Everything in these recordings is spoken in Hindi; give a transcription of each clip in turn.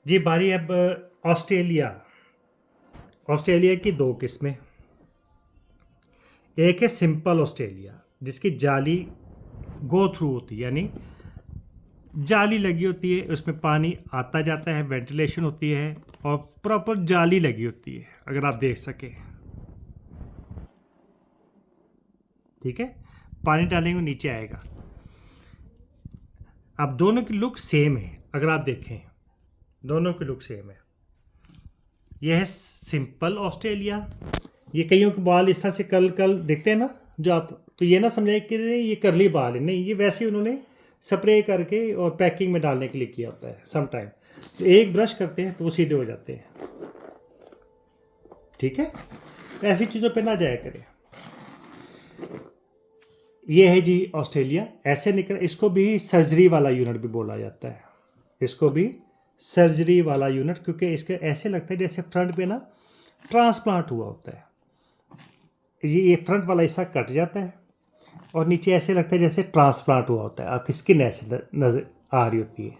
जी बारी अब ऑस्ट्रेलिया। ऑस्ट्रेलिया की दो किस्में। एक है सिंपल ऑस्ट्रेलिया जिसकी जाली गो थ्रू होती है, यानी जाली लगी होती है, उसमें पानी आता जाता है, वेंटिलेशन होती है और प्रॉपर जाली लगी होती है, अगर आप देख सके। ठीक है, पानी डालेंगे नीचे आएगा। अब दोनों की लुक सेम है, अगर आप देखें दोनों की लुक सेम है। यह है सिंपल ऑस्ट्रेलिया। ये कईयों के बाल इस तरह से कल कल दिखते हैं ना, जो आप तो ये ना समझे कि ये करली बाल है, नहीं, ये वैसे ही उन्होंने स्प्रे करके और पैकिंग में डालने के लिए किया होता है सम टाइम। तो एक ब्रश करते हैं तो वो सीधे हो जाते हैं। ठीक है, ऐसी चीज़ों पे ना जाया करें। ये है जी ऑस्ट्रेलिया, ऐसे निकल। इसको भी सर्जरी वाला यूनिट भी बोला जाता है, इसको भी सर्जरी वाला यूनिट, क्योंकि इसके ऐसे लगता है जैसे फ्रंट पे ना ट्रांसप्लांट हुआ होता है। ये फ्रंट वाला हिस्सा कट जाता है और नीचे ऐसे लगता है जैसे ट्रांसप्लांट हुआ होता है, आपकी स्किन ऐसे नज़र आ रही होती है।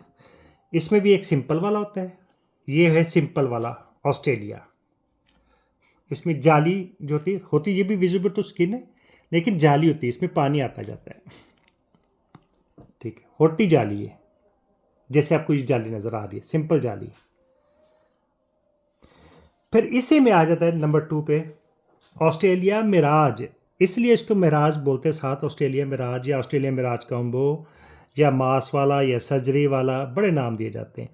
इसमें भी एक सिंपल वाला होता है, ये है सिंपल वाला ऑस्ट्रेलिया। इसमें जाली जो होती ये भी विजिबल टू स्किन है, लेकिन जाली होती है, इसमें पानी आता जाता है। ठीक है, होती जाली है, जैसे आपको ये जाली नज़र आ रही है, सिंपल जाली। फिर इसी में आ जाता है नंबर 2 पे ऑस्ट्रेलिया मिराज। इसलिए इसको मिराज बोलते हैं साथ, ऑस्ट्रेलिया मिराज या ऑस्ट्रेलिया मिराज कॉम्बो या मास वाला या सर्जरी वाला, बड़े नाम दिए जाते हैं,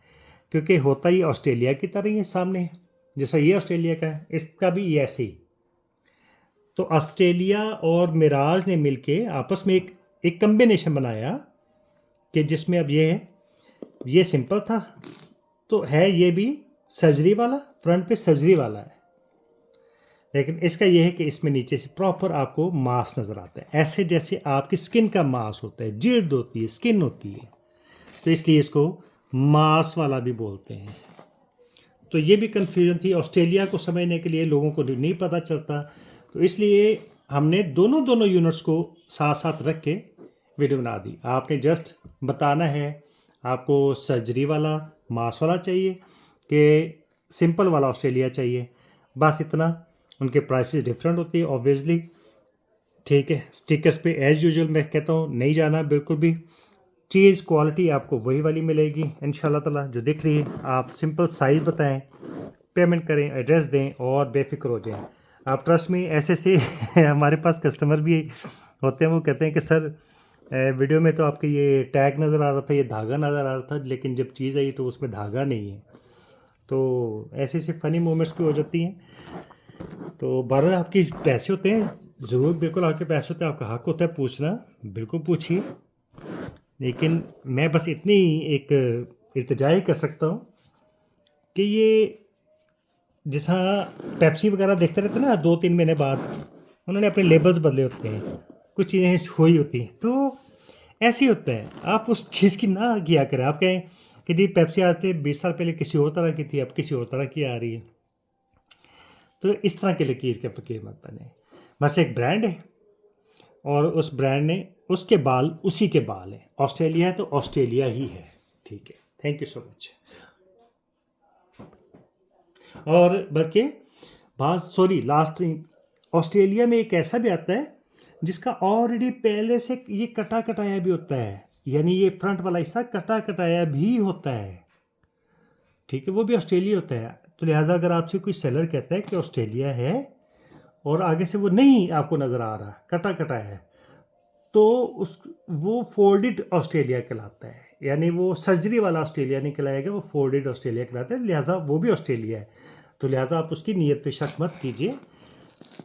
क्योंकि होता ही ऑस्ट्रेलिया की तरह ही है सामने, जैसा ये ऑस्ट्रेलिया का है, इसका भी ऐसे ही। तो ऑस्ट्रेलिया और मिराज ने मिलके आपस में एक कम्बिनेशन बनाया कि जिसमें अब ये है, ये सिंपल था तो है ये भी सर्जरी वाला, फ्रंट पे सर्जरी वाला है, लेकिन इसका यह है कि इसमें नीचे से प्रॉपर आपको मांस नज़र आता है, ऐसे जैसे आपकी स्किन का मांस होता है, जिल्द होती है, स्किन होती है, तो इसलिए इसको मांस वाला भी बोलते हैं। तो ये भी कन्फ्यूजन थी, ऑस्ट्रेलिया को समझने के लिए लोगों को नहीं पता चलता, तो इसलिए हमने दोनों यूनिट्स को साथ साथ रख के वीडियो बना दी। आपने जस्ट बताना है आपको सर्जरी वाला मांस वाला चाहिए कि सिंपल वाला ऑस्ट्रेलिया चाहिए, बस इतना। उनके प्राइसेस डिफरेंट होती है ऑब्वियसली। ठीक है, स्टिकर्स पे एज यूजुअल मैं कहता हूँ नहीं जाना बिल्कुल भी। चीज़ क्वालिटी आपको वही वाली मिलेगी इंशाल्लाह ताला जो दिख रही है। आप सिंपल साइज़ बताएं, पेमेंट करें, एड्रेस दें और बेफिक्र हो जाएं। आप ट्रस्ट में ऐसे से हमारे पास कस्टमर भी होते हैं, वो कहते हैं कि सर वीडियो में तो आपके ये टैग नज़र आ रहा था, ये धागा नज़र आ रहा था, लेकिन जब चीज़ आई तो उसमें धागा नहीं है। तो ऐसी ऐसी फ़नी मोमेंट्स भी हो जाती हैं। तो बहरहाल आपके पैसे होते हैं, ज़रूर बिल्कुल आपके पैसे होते हैं, आपका हक होता है पूछना, बिल्कुल पूछिए। लेकिन मैं बस इतनी एक इल्तिजा ही कर सकता हूँ कि ये जैसा पेप्सी वगैरह देखते रहते हैं ना, 2-3 महीने बाद उन्होंने अपने लेबल्स बदले होते हैं, कुछ चीज़ें हुई होती हैं, तो ऐसे ही होता है। आप उस चीज़ की ना किया करें। आप कहें कि जी पेप्सी आज से 20 साल पहले किसी और तरह की थी, अब किसी और तरह की आ रही है, तो इस तरह के लकीर के फ़कीर मत बने। बस एक ब्रांड है और उस ब्रांड ने उसके बाल उसी के बाल हैं। ऑस्ट्रेलिया है तो ऑस्ट्रेलिया ही है। ठीक है, थैंक यू सो मच। और बल्कि बात सॉरी लास्ट, ऑस्ट्रेलिया में एक ऐसा भी आता है जिसका ऑलरेडी पहले से ये कटा कटाया भी होता है, यानी ये फ्रंट वाला हिस्सा कटा कटाया भी होता है। ठीक है, वो भी ऑस्ट्रेलिया होता है। तो लिहाजा अगर आपसे कोई सेलर कहता है कि ऑस्ट्रेलिया है और आगे से वो नहीं आपको नज़र आ रहा, कटा कटाया है, तो उस वो फोल्डेड ऑस्ट्रेलिया कहलाता है, यानी वो सर्जरी वाला ऑस्ट्रेलिया नहीं कहलाएगा, वो फोल्डेड ऑस्ट्रेलिया कहलाता है। लिहाजा वो भी ऑस्ट्रेलिया है, तो लिहाजा आप उसकी नीयत पे शक मत कीजिए।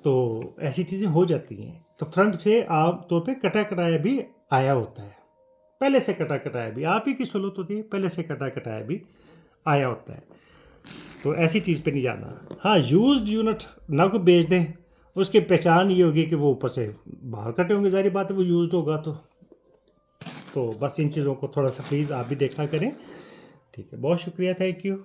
तो ऐसी चीज़ें हो जाती हैं। तो फ्रंट से आम तौर पे कटा कटाया भी आया होता है, पहले से कटा कटाया भी, आप ही की सहूलत होती है, पहले से कटा कटाया भी आया होता है। तो ऐसी चीज़ पे नहीं जाना। हाँ, यूज्ड यूनिट ना को बेच दें, उसकी पहचान ये होगी कि वो ऊपर से बाहर कटे होंगे, ज़ाहिर बात है वो यूज्ड होगा तो बस इन चीज़ों को थोड़ा सा प्लीज़ आप भी देखा करें। ठीक है, बहुत शुक्रिया, थैंक यू।